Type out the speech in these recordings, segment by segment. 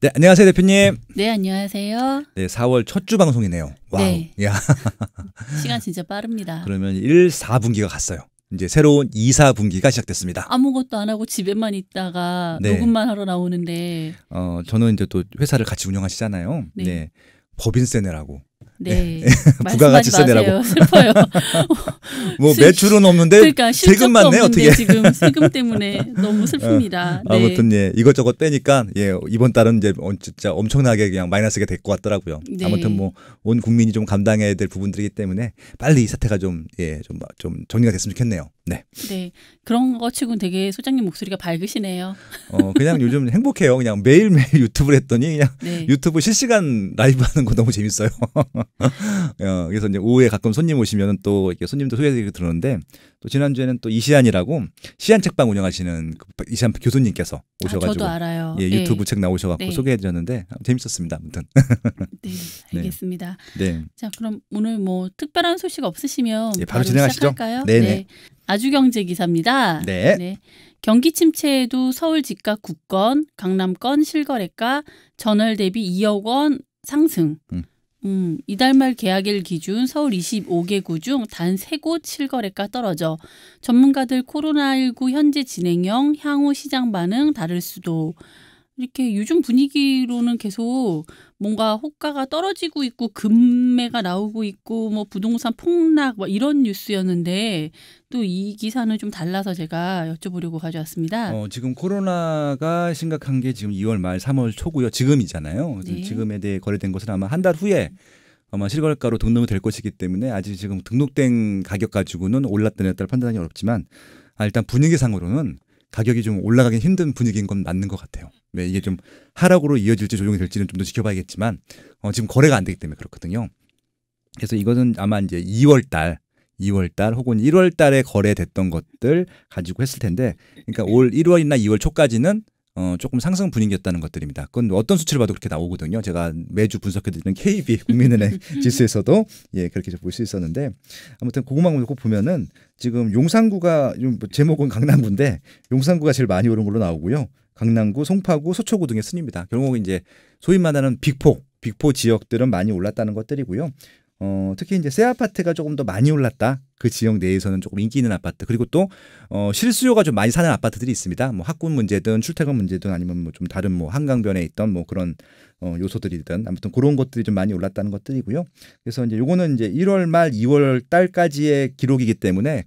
네, 안녕하세요, 대표님. 네, 안녕하세요. 네, 4월 첫 주 방송이네요. 와우. 네. 야. 시간 진짜 빠릅니다. 그러면 1, 4분기가 갔어요. 이제 새로운 2, 4분기가 시작됐습니다. 아무것도 안 하고 집에만 있다가 네. 녹음만 하러 나오는데. 저는 이제 또 회사를 같이 운영하시잖아요. 네. 네. 법인세 내라고. 네. 부가가치세 내라고. 슬퍼요. 뭐 매출은 없는데 그러니까 세금만 내 어떻게? 지금 세금 때문에 너무 슬픕니다. 네. 아무튼 예 이것저것 빼니까 예 이번 달은 이제 진짜 엄청나게 그냥 마이너스가 될 것 같더라고요. 네. 아무튼 뭐 온 국민이 좀 감당해야 될 부분들이기 때문에 빨리 이 사태가 좀 정리가 됐으면 좋겠네요. 네. 네. 그런 거 치고는 되게 소장님 목소리가 밝으시네요. 그냥 요즘 행복해요. 그냥 매일매일 유튜브를 했더니 그냥 네. 유튜브 실시간 라이브 하는 거 너무 재밌어요. 그래서 이제 오후에 가끔 손님 오시면 또 이렇게 손님도 소개해드리고 들었는데 또 지난주에는 또 이시안이라고 시안 책방 운영하시는 이시안 교수님께서 오셔가지고 저도 알아요. 예, 유튜브 네. 책 나오셔갖고 네. 소개해드렸는데 재밌었습니다. 아무튼. 네, 알겠습니다. 네. 자, 그럼 오늘 뭐 특별한 소식 없으시면 예, 바로 진행하시죠. 시작할까요? 네네. 네. 아주경제 기사입니다. 네. 경기 침체에도 서울 집값 9건, 강남권 실거래가 전월 대비 2억 원 상승. 이달 말 계약일 기준 서울 25개구 중 단 3곳 실거래가 떨어져 전문가들 코로나19 현재 진행형 향후 시장 반응 다를 수도. 이렇게 요즘 분위기로는 계속 뭔가 호가가 떨어지고 있고 금매가 나오고 있고 뭐 부동산 폭락 뭐 이런 뉴스였는데 또 이 기사는 좀 달라서 제가 여쭤보려고 가져왔습니다. 지금 코로나가 심각한 게 지금 2월 말 3월 초고요. 지금이잖아요. 네. 지금에 대해 거래된 것은 아마 한 달 후에 아마 실거래가로 등록이 될 것이기 때문에 아직 지금 등록된 가격 가지고는 올랐다 내렸다 판단하기 어렵지만 일단 분위기상으로는 가격이 좀 올라가긴 힘든 분위기인 건 맞는 것 같아요. 왜 이게 좀 하락으로 이어질지 조정이 될지는 좀 더 지켜봐야겠지만 지금 거래가 안 되기 때문에 그렇거든요. 그래서 이거는 아마 이제 2월 달 혹은 1월 달에 거래됐던 것들 가지고 했을 텐데 그러니까 올 1월이나 2월 초까지는 조금 상승 분위기였다는 것들입니다. 그건 어떤 수치를 봐도 그렇게 나오거든요. 제가 매주 분석해드리는 KB 국민은행 지수에서도 예 그렇게 볼 수 있었는데 아무튼 그것만 꼭 보면은 지금 용산구가 제목은 강남구인데 용산구가 제일 많이 오른 걸로 나오고요. 강남구, 송파구, 서초구 등의 순입니다. 결국 이제 소위 말하는 빅포 지역들은 많이 올랐다는 것들이고요. 특히 이제 새 아파트가 조금 더 많이 올랐다. 그 지역 내에서는 조금 인기 있는 아파트 그리고 또 실수요가 좀 많이 사는 아파트들이 있습니다. 뭐 학군 문제든 출퇴근 문제든 아니면 뭐 좀 다른 뭐 한강변에 있던 뭐 그런 요소들이든 아무튼 그런 것들이 좀 많이 올랐다는 것들이고요. 그래서 이제 요거는 이제 1월 말 2월 달까지의 기록이기 때문에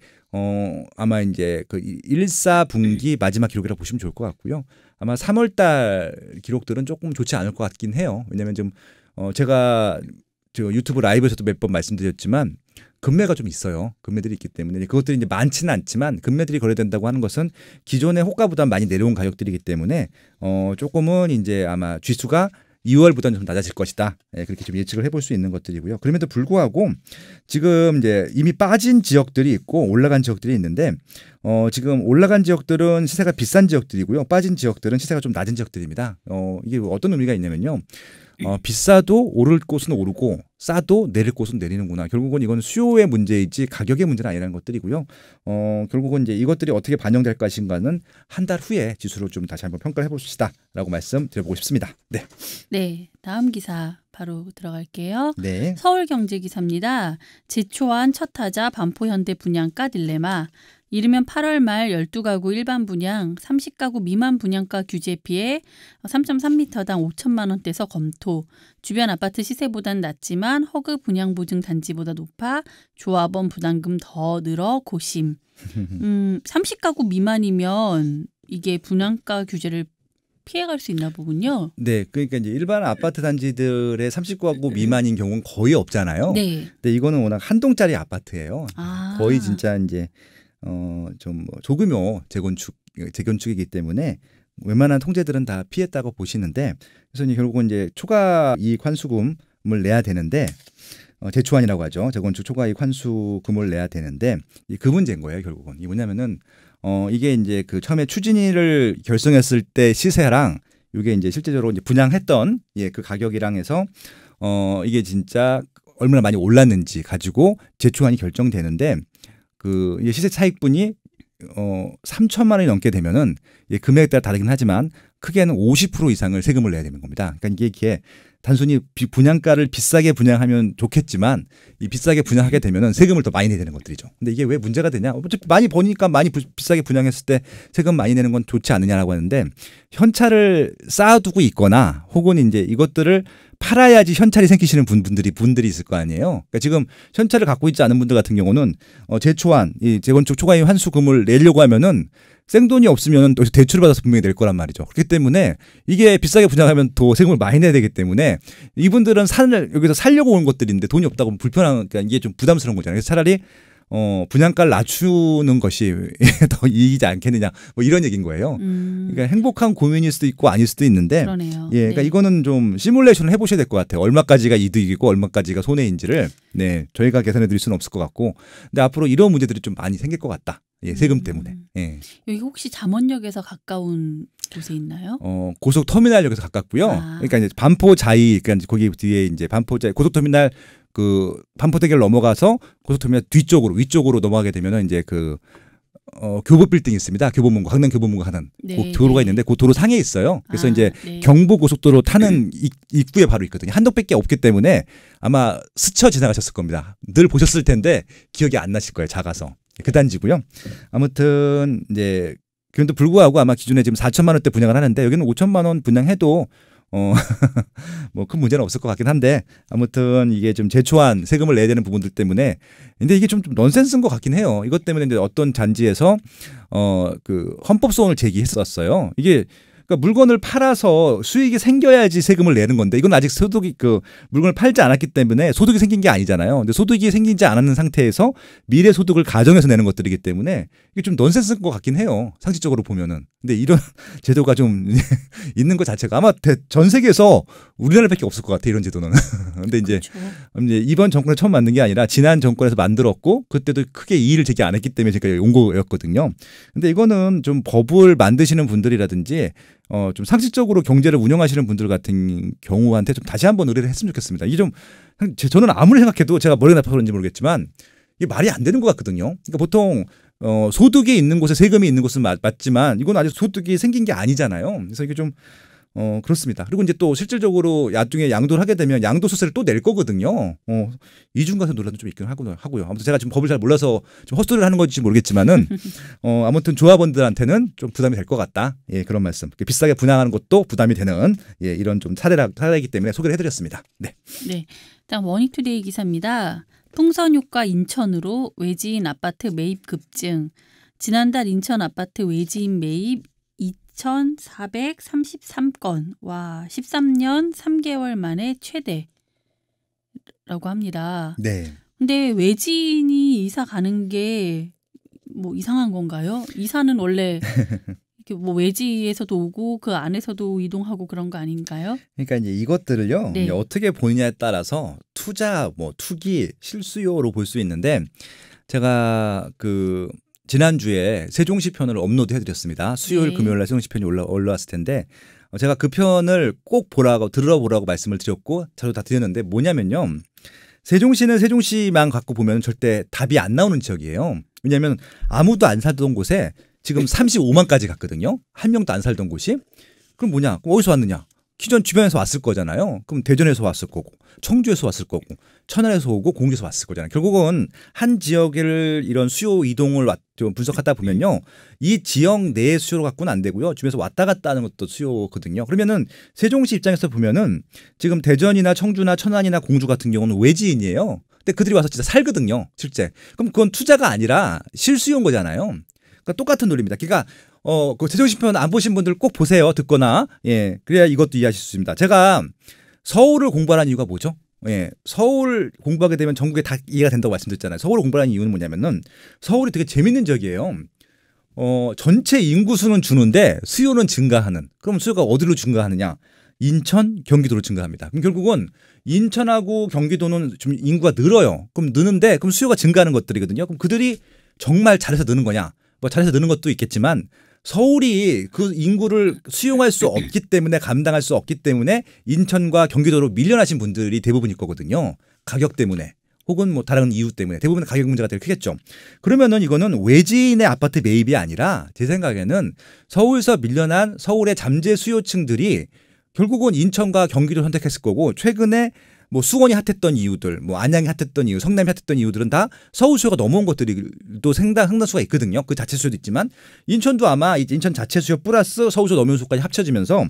아마 이제 그 1, 4분기 마지막 기록이라고 보시면 좋을 것 같고요. 아마 3월 달 기록들은 조금 좋지 않을 것 같긴 해요. 왜냐하면 좀 제가 저 유튜브 라이브에서도 몇 번 말씀드렸지만 금매가 좀 있어요. 금매들이 있기 때문에 그것들이 이제 많지는 않지만 금매들이 거래된다고 하는 것은 기존의 호가보다 많이 내려온 가격들이기 때문에 조금은 이제 아마 쥐수가 2월보다는 좀 낮아질 것이다. 예, 그렇게 좀 예측을 해볼 수 있는 것들이고요. 그럼에도 불구하고 지금 이제 이미 빠진 지역들이 있고 올라간 지역들이 있는데 지금 올라간 지역들은 시세가 비싼 지역들이고요. 빠진 지역들은 시세가 좀 낮은 지역들입니다. 이게 어떤 의미가 있냐면요. 비싸도 오를 곳은 오르고 싸도 내릴 곳은 내리는구나. 결국은 이건 수요의 문제이지 가격의 문제는 아니라는 것들이고요. 결국은 이제 이것들이 어떻게 반영될 것인가는 한 달 후에 지수로 좀 다시 한번 평가를 해봅시다라고 말씀드려보고 싶습니다. 네. 네, 다음 기사 바로 들어갈게요. 네. 서울경제기사입니다. 제초한 첫 타자 반포현대 분양가 딜레마. 이르면 8월 말 12가구 일반 분양, 30가구 미만 분양가 규제 피해 3.3m당 5천만 원대에서 검토. 주변 아파트 시세보단 낮지만 허그 분양 보증 단지보다 높아 조합원 부담금 더 늘어 고심. 30가구 미만이면 이게 분양가 규제를 피해갈 수 있나 보군요. 네, 그러니까 이제 일반 아파트 단지들의 30가구 미만인 경우는 거의 없잖아요. 네. 근데 이거는 워낙 한 동짜리 아파트예요. 거의 진짜 이제 좀 조규모 재건축이기 때문에 웬만한 통제들은 다 피했다고 보시는데 그래서 이제 결국은 이제 초과 이익 환수금을 내야 되는데 재초안이라고 하죠. 재건축 초과 이익 환수금을 내야 되는데 그 문제인 거예요. 결국은 이 뭐냐면은 이게 이제 그 처음에 추진위를 결성했을 때 시세랑 이게 이제 실제적으로 이제 분양했던 그 가격이랑 해서 이게 진짜 얼마나 많이 올랐는지 가지고 재초안이 결정되는데 그 시세 차익분이 3천만 원이 넘게 되면은 금액에 따라 다르긴 하지만 크게는 50% 이상을 세금을 내야 되는 겁니다. 그러니까 이게 단순히 분양가를 비싸게 분양하면 좋겠지만 이 비싸게 분양하게 되면은 세금을 더 많이 내야 되는 것들이죠. 근데 이게 왜 문제가 되냐? 어차피 많이 버니까 많이 비싸게 분양했을 때 세금 많이 내는 건 좋지 않느냐라고 하는데 현찰을 쌓아두고 있거나 혹은 이제 이것들을 팔아야지 현찰이 생기시는 분들이 있을 거 아니에요. 그러니까 지금 현찰을 갖고 있지 않은 분들 같은 경우는 재초안, 이 재건축 초과이익 환수금을 내려고 하면은 생돈이 없으면 대출을 받아서 분명히 낼 거란 말이죠. 그렇기 때문에 이게 비싸게 분양하면 더 세금을 많이 내야 되기 때문에 이분들은 여기서 살려고 온 것들인데 돈이 없다고 불편한, 그러니까 이게 좀 부담스러운 거잖아요. 그래서 차라리 분양가를 낮추는 것이 더 이익이지 않겠느냐, 뭐 이런 얘기인 거예요. 그러니까 행복한 고민일 수도 있고 아닐 수도 있는데, 그러네요. 예, 그러니까 이거는 좀 시뮬레이션을 해보셔야 될 것 같아요. 얼마까지가 이득이고 얼마까지가 손해인지를 저희가 계산해드릴 수는 없을 것 같고, 근데 앞으로 이런 문제들이 좀 많이 생길 것 같다. 예, 세금 때문에. 예. 여기 혹시 잠원역에서 가까운 곳에 있나요? 고속 터미널역에서 가깝고요. 그러니까 이제 반포자이, 그러니까 거기 뒤에 이제 반포자이 고속터미널 반포대교를 넘어가서 고속터미널 위쪽으로 넘어가게 되면은 이제 교보 빌딩이 있습니다. 교보문고, 강남 교보문고 하는 그 도로가 있는데 그 도로 상에 있어요. 그래서 이제 경부 고속도로 타는 입구에 바로 있거든요. 한덕밖에 없기 때문에 아마 스쳐 지나가셨을 겁니다. 늘 보셨을 텐데 기억이 안 나실 거예요. 작아서. 그 단지고요. 아무튼 이제 그런데 불구하고 아마 기존에 지금 4천만 원대 분양을 하는데 여기는 5천만 원 분양해도 뭐 큰 문제는 없을 것 같긴 한데, 아무튼 이게 좀 재초한 세금을 내야 되는 부분들 때문에, 근데 이게 좀 넌센스인 것 같긴 해요. 이것 때문에 이제 어떤 잔지에서 헌법소원을 제기했었어요. 이게 그러니까 물건을 팔아서 수익이 생겨야지 세금을 내는 건데, 이건 아직 물건을 팔지 않았기 때문에 소득이 생긴 게 아니잖아요. 근데 소득이 생기지 않았는 상태에서 미래 소득을 가정해서 내는 것들이기 때문에 이게 좀 넌센스인 것 같긴 해요. 상식적으로 보면은. 근데 이런 제도가 좀 있는 것 자체가 아마 전 세계에서 우리나라밖에 없을 것 같아, 이런 제도는. 근데 이제 이번 정권에 처음 만든 게 아니라 지난 정권에서 만들었고 그때도 크게 이의를 제기 안 했기 때문에 제가 온 거였거든요. 근데 이거는 좀 법을 만드시는 분들이라든지 좀 상식적으로 경제를 운영하시는 분들 같은 경우한테 좀 다시 한번 의뢰를 했으면 좋겠습니다. 이게 저는 아무리 생각해도, 제가 머리가 나빠서 그런지 모르겠지만 이게 말이 안 되는 것 같거든요. 그러니까 보통 소득이 있는 곳에 세금이 있는 곳은 맞지만 이건 아직 소득이 생긴 게 아니잖아요. 그래서 이게 좀 그렇습니다. 그리고 이제 또 실질적으로 나중에 양도를 하게 되면 양도소득세를 또 낼 거거든요. 이중과세 논란도 좀 있긴 하고요. 아무튼 제가 지금 법을 잘 몰라서 좀 헛소리를 하는 건지 모르겠지만은 아무튼 조합원들한테는 좀 부담이 될 것 같다. 예, 그런 말씀. 비싸게 분양하는 것도 부담이 되는, 예, 이런 좀 사례이기 때문에 소개를 해드렸습니다. 네. 네. 다음 워닝투데이 기사입니다. 풍선 효과 인천으로 외지인 아파트 매입 급증. 지난달 인천 아파트 외지인 매입 2,433건. 와, 13년 3개월 만에 최대라고 합니다. 네. 근데 외지인이 이사 가는 게 뭐 이상한 건가요? 이사는 원래 이렇게 뭐 외지에서도 오고 그 안에서도 이동하고 그런 거 아닌가요? 그러니까 이제 이것들을요, 네. 이제 어떻게 보느냐에 따라서 투자, 투기, 실수요로 볼 수 있는데, 제가 지난주에 세종시 편을 업로드 해드렸습니다. 수요일, 네. 금요일 날 세종시 편이 올라왔을 텐데, 제가 그 편을 꼭 들어보라고 말씀을 드렸고, 저도 다 드렸는데, 뭐냐면요, 세종시는 세종시만 갖고 보면 절대 답이 안 나오는 지역이에요. 왜냐하면 아무도 안 살던 곳에 지금 35만까지 갔거든요. 한 명도 안 살던 곳이. 그럼 뭐냐? 그럼 어디서 왔느냐? 기존 주변에서 왔을 거잖아요. 그럼 대전에서 왔을 거고, 청주에서 왔을 거고, 천안에서 오고, 공주에서 왔을 거잖아요. 결국은 한 지역을 이런 수요 이동을 좀 분석하다 보면요, 이 지역 내의 수요로 갖고는 안 되고요, 주변에서 왔다 갔다 하는 것도 수요거든요. 그러면은 세종시 입장에서 보면은 지금 대전이나 청주나 천안이나 공주 같은 경우는 외지인이에요. 근데 그들이 와서 진짜 살거든요, 실제. 그럼 그건 투자가 아니라 실수요인 거잖아요. 그러니까 똑같은 논리입니다. 그러니까 그 세종시 편 안 보신 분들 꼭 보세요. 듣거나. 예. 그래야 이것도 이해하실 수 있습니다. 제가 서울을 공부하는 이유가 뭐죠? 예. 서울 공부하게 되면 전국에 다 이해가 된다고 말씀드렸잖아요. 서울을 공부하는 이유는 뭐냐면은 서울이 되게 재밌는 지역이에요. 전체 인구수는 주는데 수요는 증가하는. 그럼 수요가 어디로 증가하느냐? 인천, 경기도로 증가합니다. 그럼 결국은 인천하고 경기도는 좀 인구가 늘어요. 그럼 느는데 그럼 수요가 증가하는 것들이거든요. 그럼 그들이 정말 잘해서 느는 거냐? 뭐 잘해서 느는 것도 있겠지만 서울이 그 인구를 수용할 수 없기 때문에, 감당할 수 없기 때문에 인천과 경기도로 밀려나신 분들이 대부분일 거거든요. 가격 때문에. 혹은 뭐 다른 이유 때문에 대부분 가격 문제가 되게 크겠죠. 그러면은 이거는 외지인의 아파트 매입이 아니라 제 생각에는 서울에서 밀려난 서울의 잠재 수요층들이 결국은 인천과 경기도 선택했을 거고 최근에 뭐 수원이 핫했던 이유들, 뭐 안양이 핫했던 이유, 성남이 핫했던 이유들은 다 서울 수요가 넘어온 것들이 또 상당수가 있거든요. 그 자체 수요도 있지만 인천도 아마 인천 자체 수요 플러스 서울 수요 넘어온 수요까지 합쳐지면서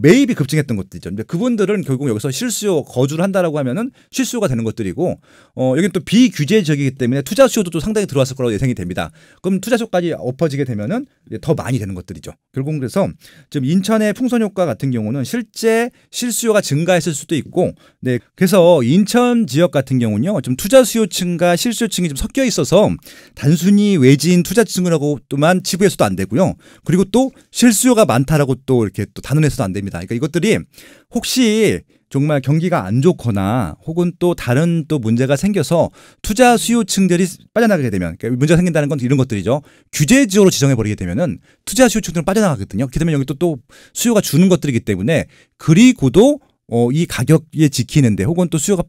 매입이 급증했던 것들이죠. 근데 그분들은 결국 여기서 실수요 거주를 한다라고 하면은 실수요가 되는 것들이고 여기는 또 비규제 지역이기 때문에 투자 수요도 또 상당히 들어왔을 거라고 예상이 됩니다. 그럼 투자 수요까지 엎어지게 되면은 더 많이 되는 것들이죠. 결국 그래서 지금 인천의 풍선 효과 같은 경우는 실제 실수요가 증가했을 수도 있고 네, 그래서 인천 지역 같은 경우는요, 좀 투자 수요층과 실수요층이 좀 섞여 있어서 단순히 외지인 투자층이라고만 치부해서도 안 되고요. 그리고 또 실수요가 많다라고 또 이렇게 또 단언해서도 안 됩니다. 그러니까 이것들이 혹시 정말 경기가 안 좋거나 혹은 또 다른 또 문제가 생겨서 투자 수요층들이 빠져나가게 되면 그러니까 문제가 생긴다는 건 이런 것들이죠. 규제 지역으로 지정해 버리게 되면은 투자 수요층들은 빠져나가거든요. 그렇게 되면 여기 또 수요가 주는 것들이기 때문에 그리고도 이 가격에 지키는데 혹은 또 수요가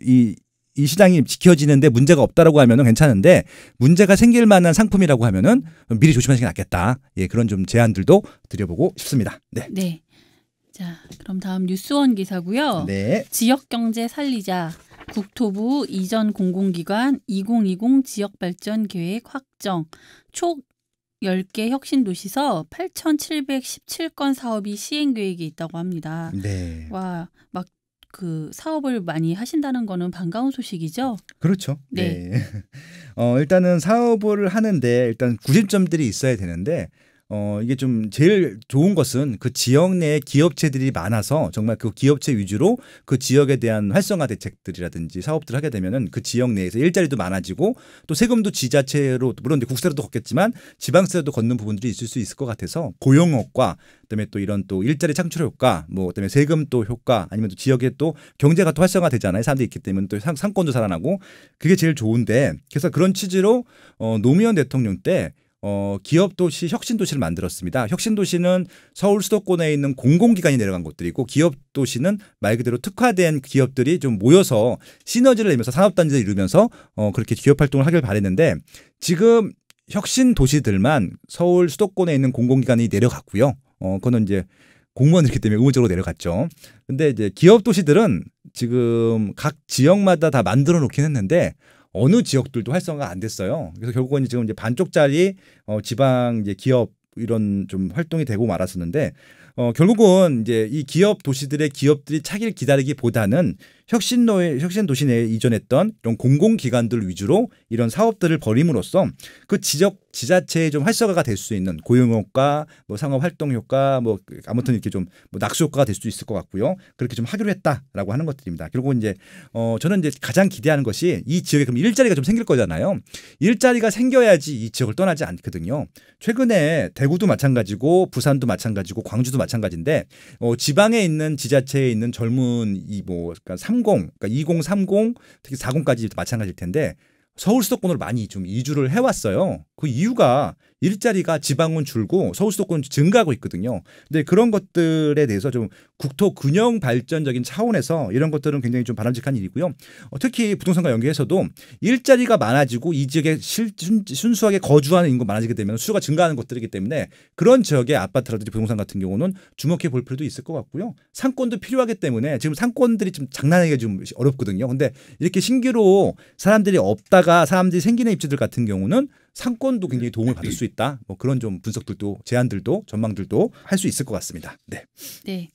이 시장이 지켜지는데 문제가 없다라고 하면은 괜찮은데 문제가 생길 만한 상품이라고 하면은 미리 조심하시는 게 낫겠다. 예, 그런 좀 제안들도 드려보고 싶습니다. 네. 네. 자, 그럼 다음 뉴스원 기사고요. 네. 지역 경제 살리자. 국토부 이전 공공기관 2020 지역발전 계획 확정. 총 10개 혁신도시서 8,717건 사업이 시행 계획이 있다고 합니다. 네. 와, 막 그 사업을 많이 하신다는 거는 반가운 소식이죠? 그렇죠. 네. 네. 일단은 사업을 하는데 일단 구심점들이 있어야 되는데 이게 좀 제일 좋은 것은 그 지역 내에 기업체들이 많아서 정말 그 기업체 위주로 그 지역에 대한 활성화 대책들이라든지 사업들을 하게 되면은 그 지역 내에서 일자리도 많아지고 또 세금도 지자체로 물론 이제 국세로도 걷겠지만 지방세로도 걷는 부분들이 있을 수 있을 것 같아서 고용 효과 그다음에 또 이런 또 일자리 창출 효과 뭐 그다음에 세금 또 효과 아니면 또 지역에 또 경제가 또 활성화되잖아요. 사람들이 있기 때문에 또 상권도 살아나고 그게 제일 좋은데 그래서 그런 취지로 노무현 대통령 때 기업도시, 혁신도시를 만들었습니다. 혁신도시는 서울 수도권에 있는 공공기관이 내려간 곳들이고 기업도시는 말 그대로 특화된 기업들이 좀 모여서 시너지를 내면서 산업단지를 이루면서 그렇게 기업활동을 하길 바랬는데 지금 혁신도시들만 서울 수도권에 있는 공공기관이 내려갔고요. 그거는 이제 공무원이기 때문에 의무적으로 내려갔죠. 근데 이제 기업도시들은 지금 각 지역마다 다 만들어 놓긴 했는데 어느 지역들도 활성화가 안 됐어요. 그래서 결국은 지금 이제 반쪽짜리 지방 이제 기업 이런 좀 활동이 되고 말았었는데 결국은 이제 이 기업 도시들의 기업들이 차기를 기다리기보다는 혁신도시 내에 이전했던 이런 공공기관들 위주로 이런 사업들을 벌임으로써 그 지자체의 좀 활성화가 될 수 있는 고용 효과, 뭐 상업 활동 효과, 뭐 아무튼 이렇게 좀 뭐 낙수 효과가 될 수 있을 것 같고요. 그렇게 좀 하기로 했다라고 하는 것들입니다. 결국은 이제 저는 이제 가장 기대하는 것이 이 지역에 그럼 일자리가 좀 생길 거잖아요. 일자리가 생겨야지 이 지역을 떠나지 않거든요. 최근에 대구도 마찬가지고 부산도 마찬가지고 광주도 마찬가지인데 지방에 있는 지자체에 있는 젊은 그러니까 30, 그러니까 2030, 특히 40까지 마찬가지일 텐데 서울 수도권으로 많이 좀 이주를 해왔어요. 그 이유가 일자리가 지방은 줄고 서울 수도권은 증가하고 있거든요. 근데 그런 것들에 대해서 좀 국토 균형 발전적인 차원에서 이런 것들은 굉장히 좀 바람직한 일이고요. 특히 부동산과 연계해서도 일자리가 많아지고 이 지역에 순수하게 거주하는 인구가 많아지게 되면 수요가 증가하는 것들이기 때문에 그런 지역의 아파트라든지 부동산 같은 경우는 주목해 볼 필요도 있을 것 같고요. 상권도 필요하기 때문에 지금 상권들이 좀 장난하기가 좀 어렵거든요. 근데 이렇게 신규로 사람들이 없다가 사람들이 생기는 입지들 같은 경우는 상권도 굉장히 도움을 받을 수 있다. 뭐 그런 좀 분석들도 제안들도 전망들도 할 수 있을 것 같습니다. 네. 네.